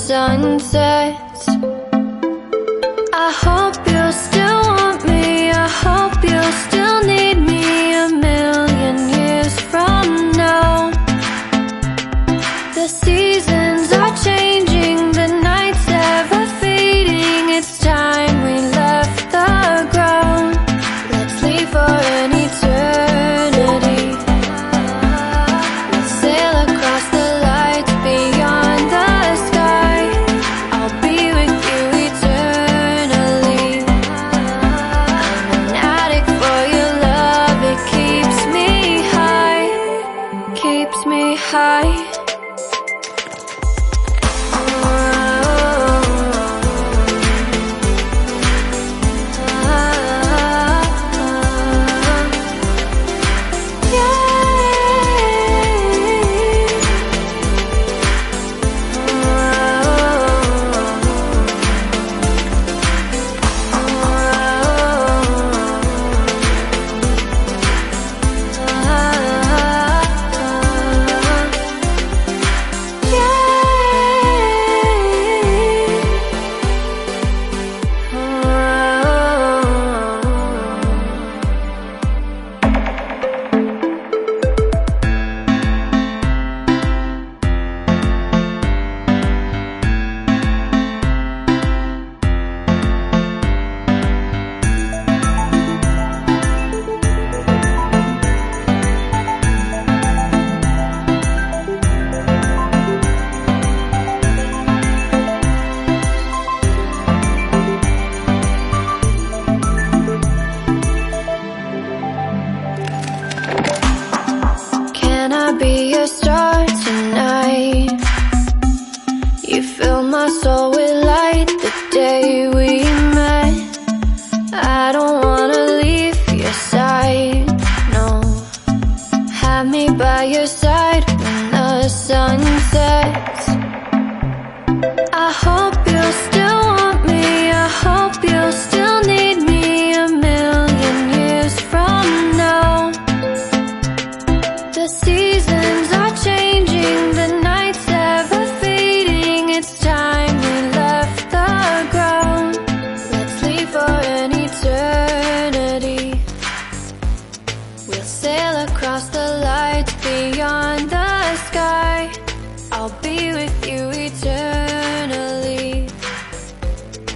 sun sets. I hope you'll still want me, I hope you'll still need me 1,000,000 years from now. The seasons are changing, the nights ever fading. It's time we left the ground. Let's leave for an eternity. We'll sail across the lights beyond the sky. I'll be with you eternally. I'm an addict for your love, it keeps me high, keeps me high. Can I be your star tonight? You fill my soul with light the day we met. I don't wanna leave your side, no. Have me by your side when the sun sets. I hope you'll still want me, I hope you'll still need me 1,000,000 years from now. The seasons are changing, the nights ever fading. It's time we left the ground. Let's leave for an eternity. We'll sail across the lights beyond the sky. I'll be with you eternally.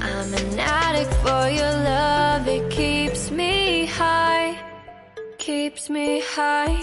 I'm an addict for your love, it keeps me high, keeps me high.